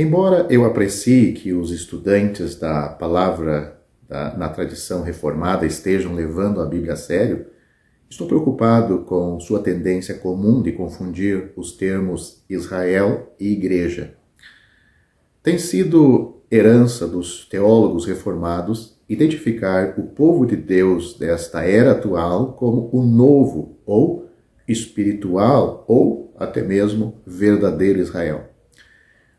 Embora eu aprecie que os estudantes da palavra na tradição reformada estejam levando a Bíblia a sério, estou preocupado com sua tendência comum de confundir os termos Israel e Igreja. Tem sido herança dos teólogos reformados identificar o povo de Deus desta era atual como o novo, ou espiritual, ou até mesmo verdadeiro Israel.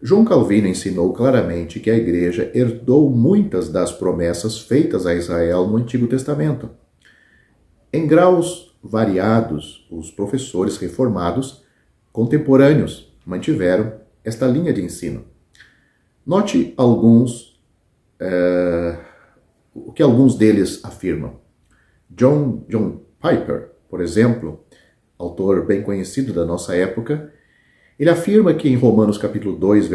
João Calvino ensinou claramente que a Igreja herdou muitas das promessas feitas a Israel no Antigo Testamento. Em graus variados, os professores reformados contemporâneos mantiveram esta linha de ensino. Note o que alguns deles afirmam. John Piper, por exemplo, autor bem conhecido da nossa época, ele afirma que em Romanos capítulo 2,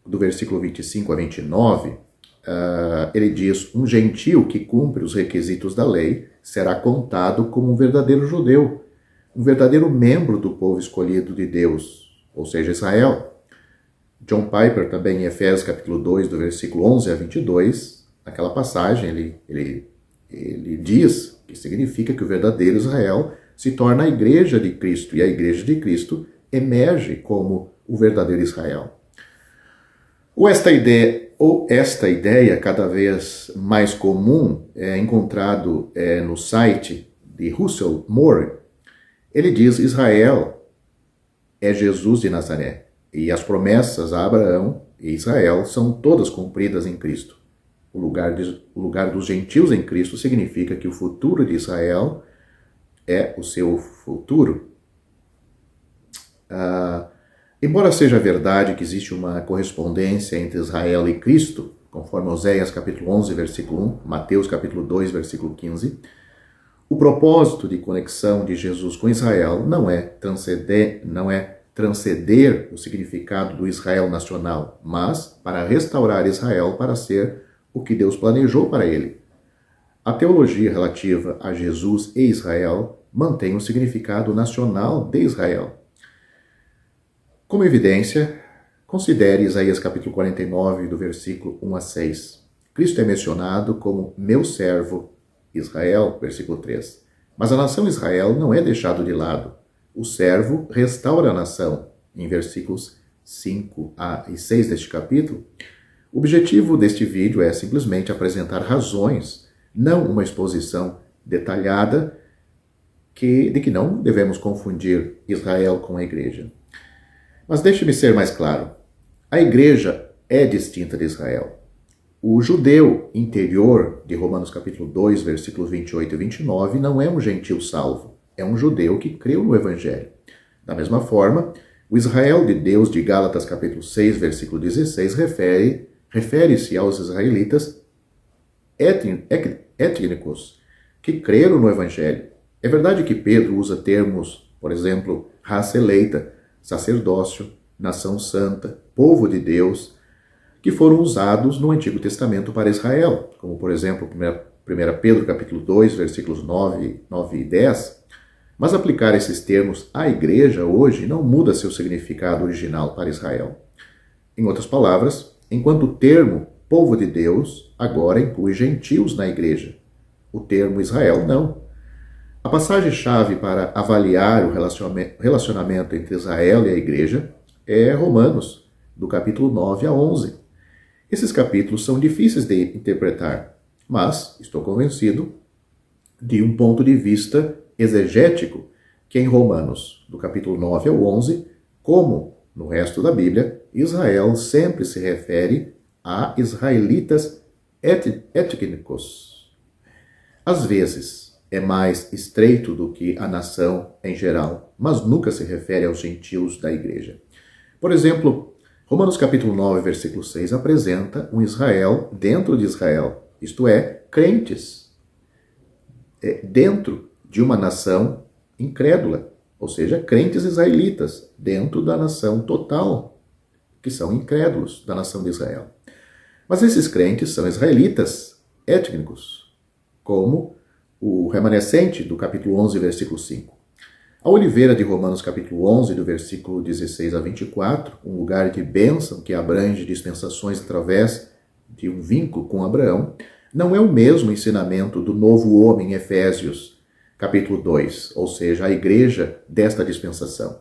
do versículo 25 a 29, ele diz: um gentio que cumpre os requisitos da lei será contado como um verdadeiro judeu, um verdadeiro membro do povo escolhido de Deus, ou seja, Israel. John Piper também em Efésios capítulo 2, do versículo 11 a 22, naquela passagem ele diz que significa que o verdadeiro Israel se torna a igreja de Cristo, e a igreja de Cristo emerge como o verdadeiro Israel. Esta ideia cada vez mais comum é encontrado no site de Russell Moore. Ele diz: Israel é Jesus de Nazaré, e as promessas a Abraão e Israel são todas cumpridas em Cristo. O lugar dos gentios em Cristo significa que o futuro de Israel é o seu futuro. Embora seja verdade que existe uma correspondência entre Israel e Cristo, conforme Oséias capítulo 11, versículo 1, Mateus capítulo 2, versículo 15, o propósito de conexão de Jesus com Israel não é transcender o significado do Israel nacional, mas para restaurar Israel para ser o que Deus planejou para ele. A teologia relativa a Jesus e Israel mantém o significado nacional de Israel. Como evidência, considere Isaías capítulo 49, do versículo 1 a 6. Cristo é mencionado como meu servo Israel, versículo 3. Mas a nação Israel não é deixado de lado. O servo restaura a nação, em versículos 5 e 6 deste capítulo. O objetivo deste vídeo é simplesmente apresentar razões, não uma exposição detalhada de que não devemos confundir Israel com a igreja. Mas deixe-me ser mais claro. A igreja é distinta de Israel. O judeu interior de Romanos capítulo 2, versículos 28 e 29, não é um gentil salvo. É um judeu que creu no Evangelho. Da mesma forma, o Israel de Deus de Gálatas capítulo 6, versículo 16, refere-se aos israelitas étnicos que creram no Evangelho. É verdade que Pedro usa termos, por exemplo, raça eleita, sacerdócio, nação santa, povo de Deus, que foram usados no Antigo Testamento para Israel, como por exemplo 1 Pedro capítulo 2, versículos 9 e 10, mas aplicar esses termos à igreja hoje não muda seu significado original para Israel. Em outras palavras, enquanto o termo povo de Deus agora inclui gentios na igreja, o termo Israel não. A passagem-chave para avaliar o relacionamento entre Israel e a igreja é Romanos, do capítulo 9 a 11. Esses capítulos são difíceis de interpretar, mas estou convencido de um ponto de vista exegético que em Romanos, do capítulo 9 ao 11, como no resto da Bíblia, Israel sempre se refere a israelitas étnicos. Às vezes, é mais estreito do que a nação em geral, mas nunca se refere aos gentios da igreja. Por exemplo, Romanos capítulo 9, versículo 6 apresenta um Israel dentro de Israel, isto é, crentes dentro de uma nação incrédula, ou seja, crentes israelitas dentro da nação total, que são incrédulos da nação de Israel. Mas esses crentes são israelitas étnicos, como o remanescente do capítulo 11, versículo 5. A oliveira de Romanos capítulo 11, do versículo 16 a 24, um lugar de bênção que abrange dispensações através de um vínculo com Abraão, não é o mesmo ensinamento do novo homem em Efésios capítulo 2, ou seja, a igreja desta dispensação.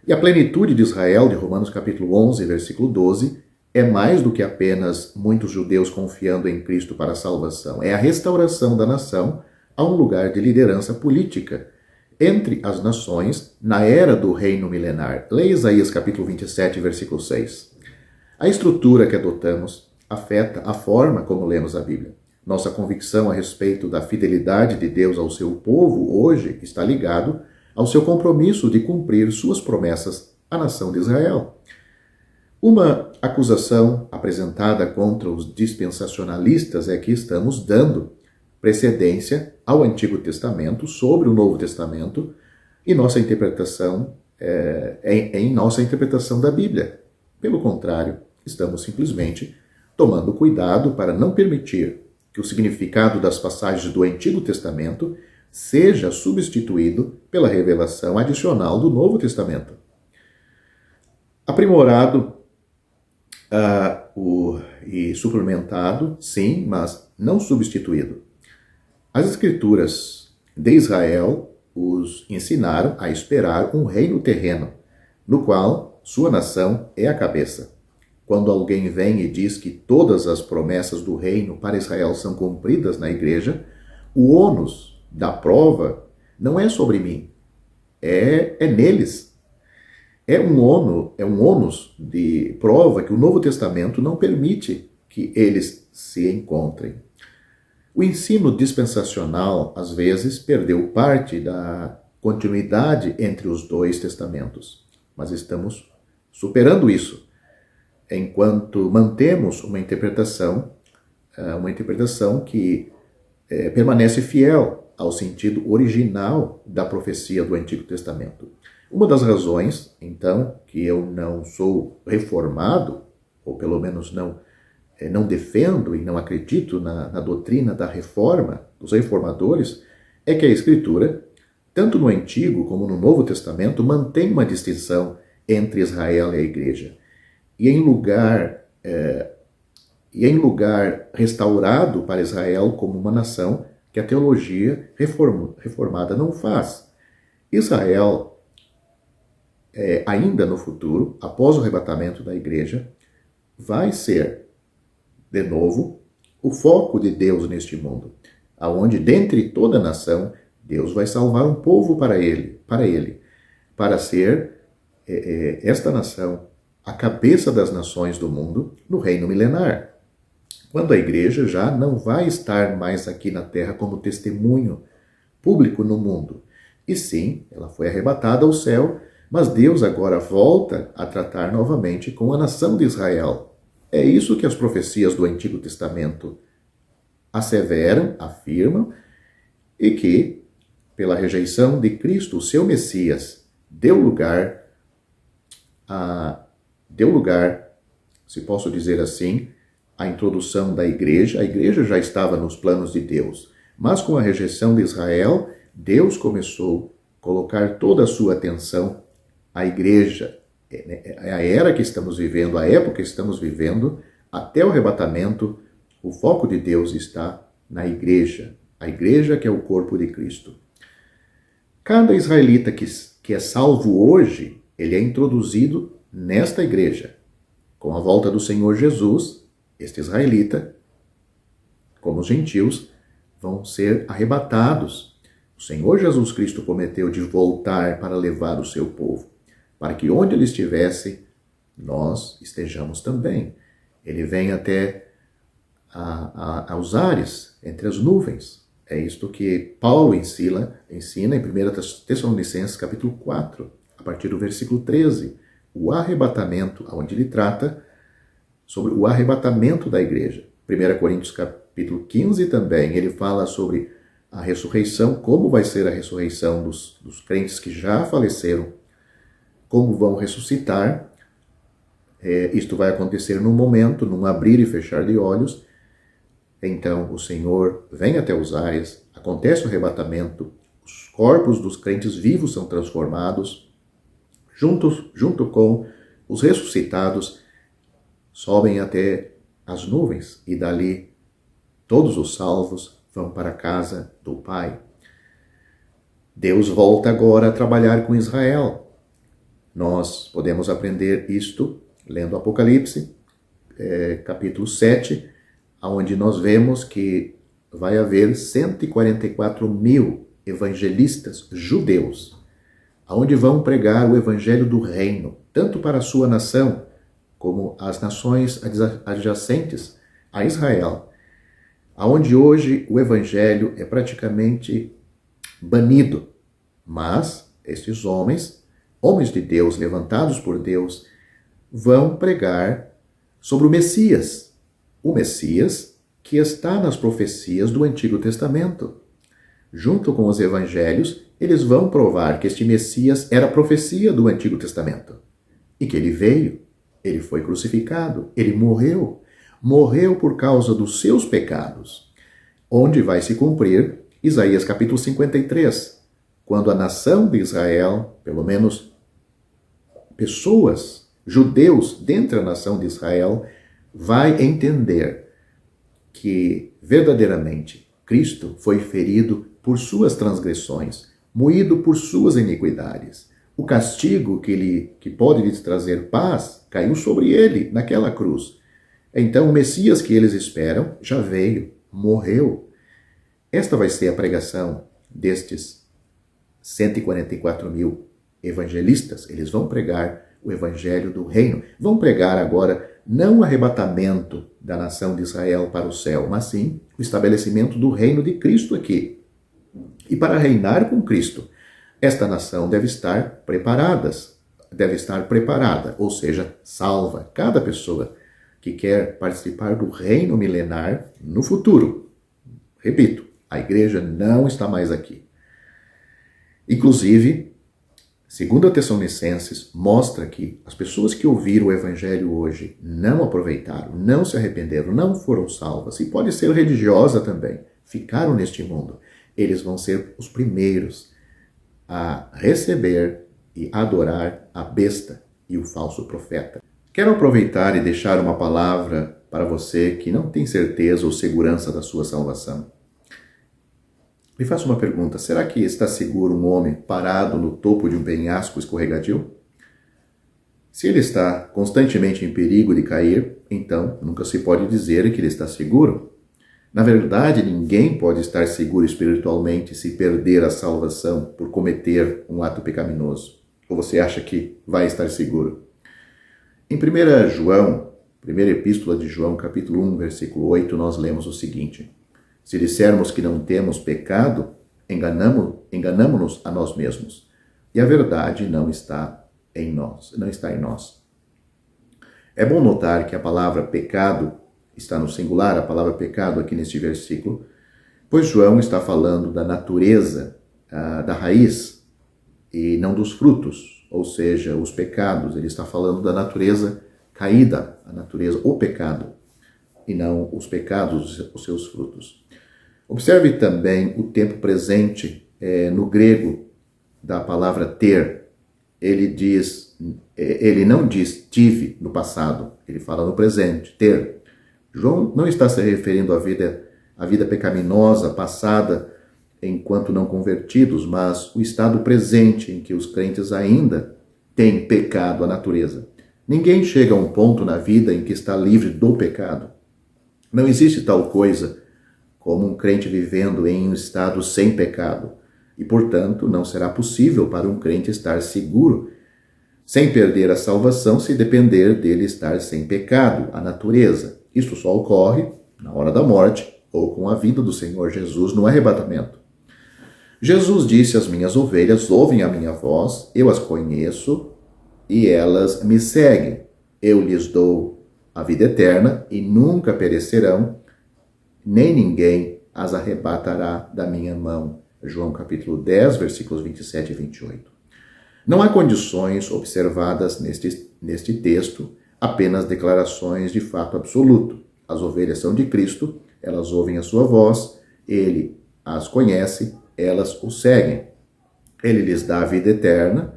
E a plenitude de Israel, de Romanos capítulo 11, versículo 12, é mais do que apenas muitos judeus confiando em Cristo para a salvação. É a restauração da nação a um lugar de liderança política entre as nações na era do reino milenar. Leia Isaías capítulo 27, versículo 6. A estrutura que adotamos afeta a forma como lemos a Bíblia. Nossa convicção a respeito da fidelidade de Deus ao seu povo hoje está ligado ao seu compromisso de cumprir suas promessas à nação de Israel. Uma acusação apresentada contra os dispensacionalistas é que estamos dando precedência ao Antigo Testamento sobre o Novo Testamento e nossa interpretação em nossa interpretação da Bíblia. Pelo contrário, estamos simplesmente tomando cuidado para não permitir que o significado das passagens do Antigo Testamento seja substituído pela revelação adicional do Novo Testamento. Aprimorado e suplementado, sim, mas não substituído. As Escrituras de Israel os ensinaram a esperar um reino terreno, no qual sua nação é a cabeça. Quando alguém vem e diz que todas as promessas do reino para Israel são cumpridas na igreja, o ônus da prova não é sobre mim, é neles. É um ônus de prova que o Novo Testamento não permite que eles se encontrem. O ensino dispensacional, às vezes, perdeu parte da continuidade entre os dois testamentos, mas estamos superando isso, enquanto mantemos uma interpretação que permanece fiel ao sentido original da profecia do Antigo Testamento. Uma das razões, então, que eu não sou reformado, ou pelo menos não defendo e não acredito na doutrina da reforma, dos reformadores, é que a Escritura, tanto no Antigo como no Novo Testamento, mantém uma distinção entre Israel e a Igreja. E em lugar restaurado para Israel como uma nação que a teologia reformada não faz. Israel, ainda no futuro, após o arrebatamento da Igreja, vai ser, de novo, o foco de Deus neste mundo, aonde, dentre toda a nação, Deus vai salvar um povo para ser esta nação a cabeça das nações do mundo no reino milenar, quando a igreja já não vai estar mais aqui na terra como testemunho público no mundo. E sim, ela foi arrebatada ao céu, mas Deus agora volta a tratar novamente com a nação de Israel. É isso que as profecias do Antigo Testamento asseveram, afirmam, e que, pela rejeição de Cristo, o seu Messias, deu lugar, se posso dizer assim, à introdução da igreja. A igreja já estava nos planos de Deus, mas com a rejeição de Israel, Deus começou a colocar toda a sua atenção à igreja. É a era que estamos vivendo, a época que estamos vivendo, até o arrebatamento, o foco de Deus está na igreja. A igreja que é o corpo de Cristo. Cada israelita que é salvo hoje, ele é introduzido nesta igreja. Com a volta do Senhor Jesus, este israelita, como os gentios, vão ser arrebatados. O Senhor Jesus Cristo prometeu de voltar para levar o seu povo, para que onde ele estivesse, nós estejamos também. Ele vem até aos ares, entre as nuvens. É isto que Paulo ensina em 1 Tessalonicenses capítulo 4, a partir do versículo 13. O arrebatamento, onde ele trata sobre o arrebatamento da igreja. 1 Coríntios capítulo 15 também, ele fala sobre a ressurreição, como vai ser a ressurreição dos crentes que já faleceram, como vão ressuscitar. Isto vai acontecer num momento, num abrir e fechar de olhos. Então o Senhor vem até os ares, acontece o arrebatamento, Os corpos dos crentes vivos são transformados, junto com os ressuscitados, sobem até as nuvens e dali todos os salvos vão para a casa do Pai. Deus volta agora a trabalhar com Israel. Nós podemos aprender isto lendo Apocalipse, capítulo 7, onde nós vemos que vai haver 144 mil evangelistas judeus, onde vão pregar o evangelho do reino, tanto para a sua nação, como as nações adjacentes a Israel, onde hoje o evangelho é praticamente banido. Mas estes homens de Deus, levantados por Deus, vão pregar sobre o Messias que está nas profecias do Antigo Testamento. Junto com os evangelhos, eles vão provar que este Messias era a profecia do Antigo Testamento e que ele veio, ele foi crucificado, ele morreu por causa dos seus pecados, onde vai se cumprir Isaías capítulo 53, quando a nação de Israel, pelo menos pessoas, judeus dentro da nação de Israel, vai entender que verdadeiramente Cristo foi ferido por suas transgressões, moído por suas iniquidades. O castigo que pode lhes trazer paz caiu sobre ele naquela cruz. Então o Messias que eles esperam já veio, morreu. Esta vai ser a pregação destes 144 mil evangelistas. Eles vão pregar o evangelho do reino. Vão pregar agora não o arrebatamento da nação de Israel para o céu, mas sim o estabelecimento do reino de Cristo aqui. E para reinar com Cristo, esta nação deve estar preparada, ou seja, salva. Cada pessoa que quer participar do reino milenar no futuro. Repito, a igreja não está mais aqui. Inclusive, 2 Tessalonicenses mostra que as pessoas que ouviram o evangelho hoje não aproveitaram, não se arrependeram, não foram salvas, e pode ser religiosa também, ficaram neste mundo. Eles vão ser os primeiros a receber e adorar a besta e o falso profeta. Quero aproveitar e deixar uma palavra para você que não tem certeza ou segurança da sua salvação. Me faço uma pergunta: será que está seguro um homem parado no topo de um penhasco escorregadio? Se ele está constantemente em perigo de cair, então nunca se pode dizer que ele está seguro. Na verdade, ninguém pode estar seguro espiritualmente se perder a salvação por cometer um ato pecaminoso. Ou você acha que vai estar seguro? Em 1 João, primeira epístola de João, capítulo 1, versículo 8, nós lemos o seguinte: se dissermos que não temos pecado, enganamo-nos a nós mesmos, e a verdade não está em nós. É bom notar que a palavra pecado está no singular, a palavra pecado aqui neste versículo, pois João está falando da natureza, da raiz, e não dos frutos, ou seja, os pecados. Ele está falando da natureza caída, a natureza, o pecado, e não os pecados, os seus frutos. Observe também o tempo presente no grego da palavra ter. Ele não diz tive no passado, ele fala no presente, ter. João não está se referindo à vida pecaminosa passada enquanto não convertidos, mas o estado presente em que os crentes ainda têm pecado à natureza. Ninguém chega a um ponto na vida em que está livre do pecado. Não existe tal coisa como um crente vivendo em um estado sem pecado. E, portanto, não será possível para um crente estar seguro, sem perder a salvação, se depender dele estar sem pecado, a natureza. Isto só ocorre na hora da morte ou com a vinda do Senhor Jesus no arrebatamento. Jesus disse: as minhas ovelhas ouvem a minha voz, eu as conheço e elas me seguem. Eu lhes dou a vida eterna e nunca perecerão, nem ninguém as arrebatará da minha mão. João capítulo 10, versículos 27 e 28. Não há condições observadas neste texto, apenas declarações de fato absoluto. As ovelhas são de Cristo, elas ouvem a sua voz, ele as conhece elas o seguem. Ele lhes dá a vida eterna,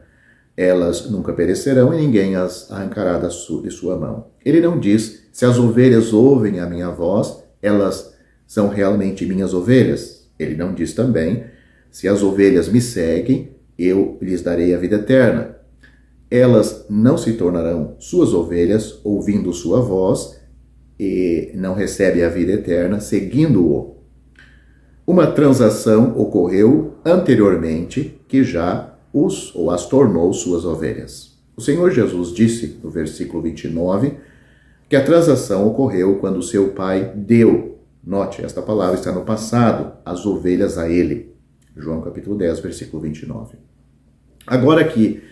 elas nunca perecerão e ninguém as arrancará de sua mão. Ele não diz, se as ovelhas ouvem a minha voz, elas são realmente minhas ovelhas. Ele não diz também, se as ovelhas me seguem, eu lhes darei a vida eterna. Elas não se tornarão suas ovelhas, ouvindo sua voz, e não recebem a vida eterna, seguindo-o. Uma transação ocorreu anteriormente que já as tornou suas ovelhas. O Senhor Jesus disse, no versículo 29, que a transação ocorreu quando seu pai deu, note, esta palavra está no passado, as ovelhas a ele. João capítulo 10, versículo 29. Agora que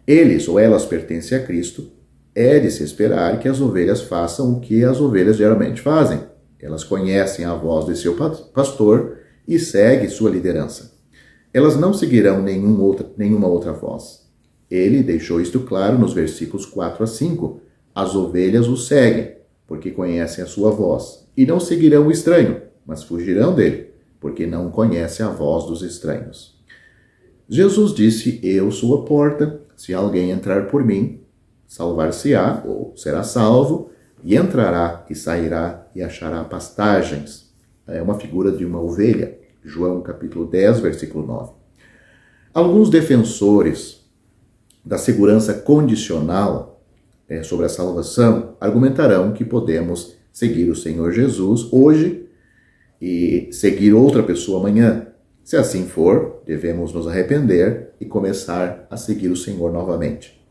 eles ou elas pertencem a Cristo, é de se esperar que as ovelhas façam o que as ovelhas geralmente fazem. Elas conhecem a voz de seu pastor e seguem sua liderança. Elas não seguirão nenhuma outra voz. Ele deixou isto claro nos versículos 4 a 5. As ovelhas o seguem, porque conhecem a sua voz, e não seguirão o estranho, mas fugirão dele, porque não conhecem a voz dos estranhos. Jesus disse, eu sou a porta, se alguém entrar por mim, salvar-se-á, ou será salvo, e entrará e sairá e achará pastagens. É uma figura de uma ovelha. João capítulo 10, versículo 9. Alguns defensores da segurança condicional sobre a salvação argumentarão que podemos seguir o Senhor Jesus hoje e seguir outra pessoa amanhã. Se assim for, devemos nos arrepender e começar a seguir o Senhor novamente.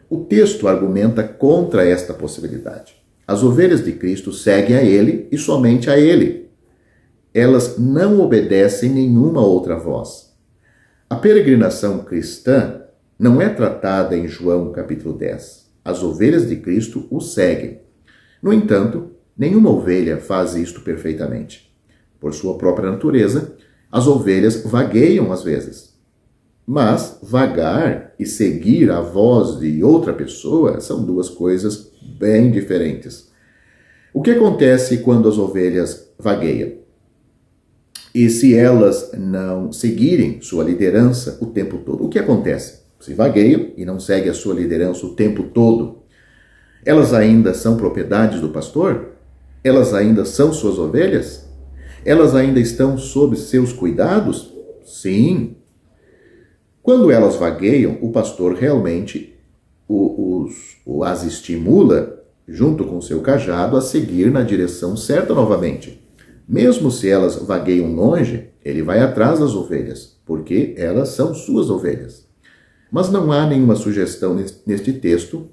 O texto argumenta contra esta possibilidade. As ovelhas de Cristo seguem a Ele e somente a Ele. Elas não obedecem nenhuma outra voz. A peregrinação cristã não é tratada em João capítulo 10. As ovelhas de Cristo o seguem. No entanto, nenhuma ovelha faz isto perfeitamente. Por sua própria natureza, as ovelhas vagueiam às vezes. Mas vagar e seguir a voz de outra pessoa são duas coisas bem diferentes. O que acontece quando as ovelhas vagueiam? E se elas não seguirem sua liderança o tempo todo? O que acontece? Se vagueiam e não seguem a sua liderança o tempo todo, elas ainda são propriedades do pastor? Elas ainda são suas ovelhas? Elas ainda estão sob seus cuidados? Sim. Quando elas vagueiam, o pastor realmente as estimula, junto com seu cajado, a seguir na direção certa novamente. Mesmo se elas vagueiam longe, ele vai atrás das ovelhas, porque elas são suas ovelhas. Mas não há nenhuma sugestão neste texto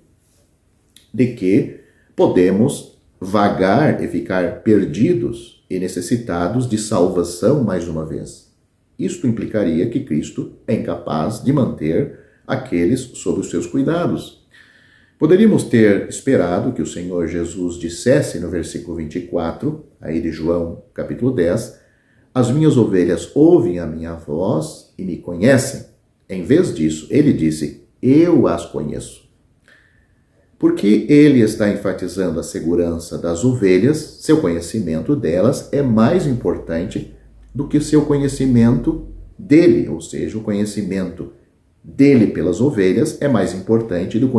de que podemos vagar e ficar perdidos e necessitados de salvação mais uma vez. Isto implicaria que Cristo é incapaz de manter aqueles sob os seus cuidados. Poderíamos ter esperado que o Senhor Jesus dissesse no versículo 24, aí de João capítulo 10, as minhas ovelhas ouvem a minha voz e me conhecem. Em vez disso, ele disse, eu as conheço. Porque ele está enfatizando a segurança das ovelhas, seu conhecimento delas é mais importante do que seu conhecimento dele, ou seja, o conhecimento dele pelas ovelhas é mais importante do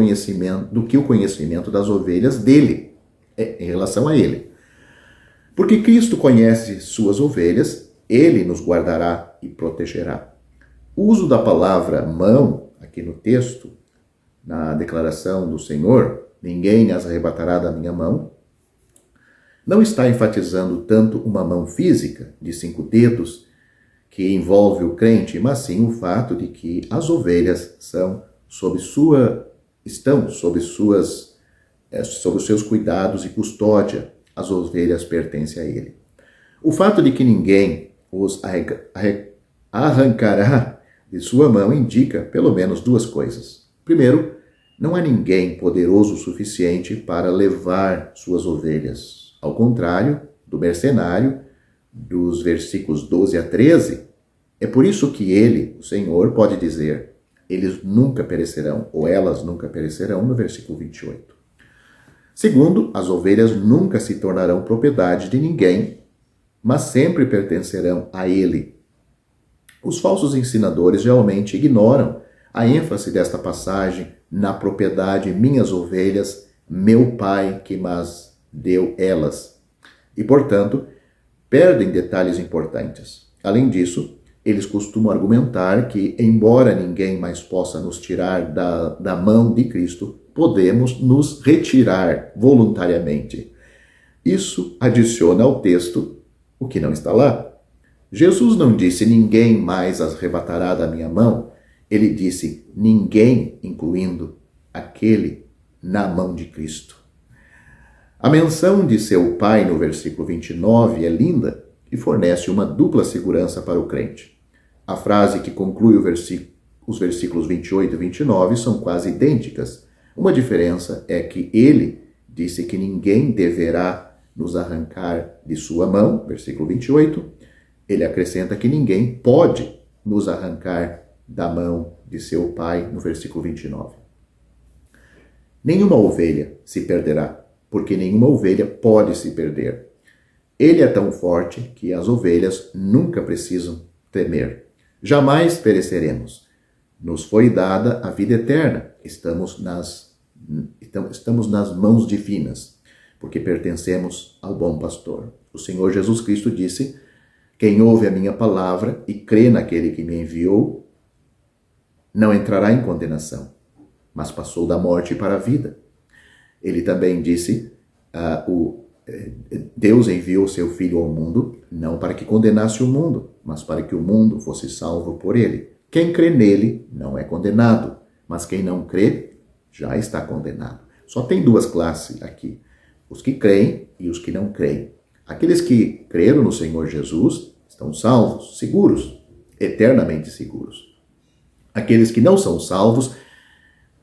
que o conhecimento das ovelhas dele, em relação a ele. Porque Cristo conhece suas ovelhas, ele nos guardará e protegerá. O uso da palavra mão, aqui no texto, na declaração do Senhor, ninguém as arrebatará da minha mão, não está enfatizando tanto uma mão física, de 5 dedos, que envolve o crente, mas sim o fato de que as ovelhas estão sob os seus cuidados e custódia. As ovelhas pertencem a ele. O fato de que ninguém os arrancará de sua mão indica pelo menos 2 coisas. Primeiro, não há ninguém poderoso o suficiente para levar suas ovelhas. Ao contrário do mercenário, dos versículos 12 a 13, é por isso que ele, o Senhor, pode dizer, eles nunca perecerão, ou elas nunca perecerão, no versículo 28. Segundo, as ovelhas nunca se tornarão propriedade de ninguém, mas sempre pertencerão a ele. Os falsos ensinadores geralmente ignoram a ênfase desta passagem na propriedade minhas ovelhas, meu Pai que mas deu elas. E, portanto, perdem detalhes importantes. Além disso, eles costumam argumentar que, embora ninguém mais possa nos tirar da mão de Cristo, podemos nos retirar voluntariamente. Isso adiciona ao texto o que não está lá. Jesus não disse, ninguém mais as arrebatará da minha mão. Ele disse, ninguém, incluindo aquele na mão de Cristo. A menção de seu Pai no versículo 29 é linda e fornece uma dupla segurança para o crente. A frase que conclui os versículos 28 e 29 são quase idênticas. Uma diferença é que ele disse que ninguém deverá nos arrancar de sua mão, versículo 28. Ele acrescenta que ninguém pode nos arrancar da mão de seu Pai, no versículo 29. Nenhuma ovelha se perderá, porque nenhuma ovelha pode se perder. Ele é tão forte que as ovelhas nunca precisam temer. Jamais pereceremos. Nos foi dada a vida eterna. Estamos nas mãos divinas, porque pertencemos ao bom pastor. O Senhor Jesus Cristo disse, quem ouve a minha palavra e crê naquele que me enviou, não entrará em condenação, mas passou da morte para a vida. Ele também disse, Deus enviou seu Filho ao mundo, não para que condenasse o mundo, mas para que o mundo fosse salvo por ele. Quem crê nele não é condenado, mas quem não crê já está condenado. Só tem duas classes aqui, os que creem e os que não creem. Aqueles que creram no Senhor Jesus estão salvos, seguros, eternamente seguros. Aqueles que não são salvos,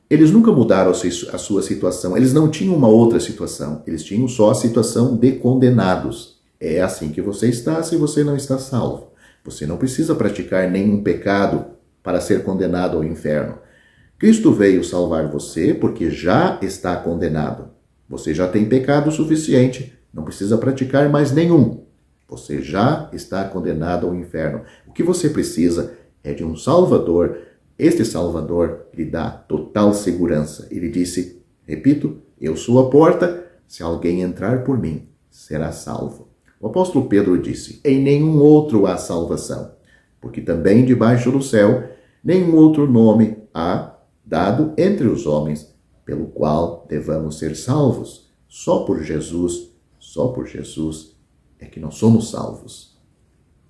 eles nunca mudaram a sua situação, eles não tinham uma outra situação, eles tinham só a situação de condenados. É assim que você está se você não está salvo. Você não precisa praticar nenhum pecado para ser condenado ao inferno. Cristo veio salvar você porque já está condenado. Você já tem pecado suficiente, não precisa praticar mais nenhum. Você já está condenado ao inferno. O que você precisa é de um Salvador. Este Salvador lhe dá total segurança. Ele disse, repito, eu sou a porta, se alguém entrar por mim, será salvo. O apóstolo Pedro disse, em nenhum outro há salvação, porque também debaixo do céu, nenhum outro nome há dado entre os homens, pelo qual devamos ser salvos. Só por Jesus é que nós somos salvos.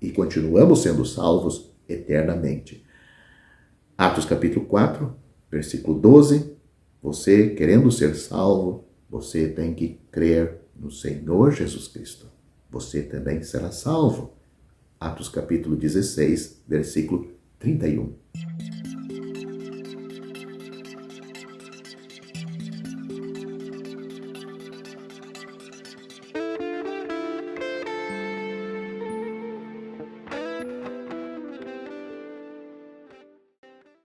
E continuamos sendo salvos eternamente. Atos capítulo 4, versículo 12. Você, querendo ser salvo, você tem que crer no Senhor Jesus Cristo. Você também será salvo. Atos capítulo 16, versículo 31.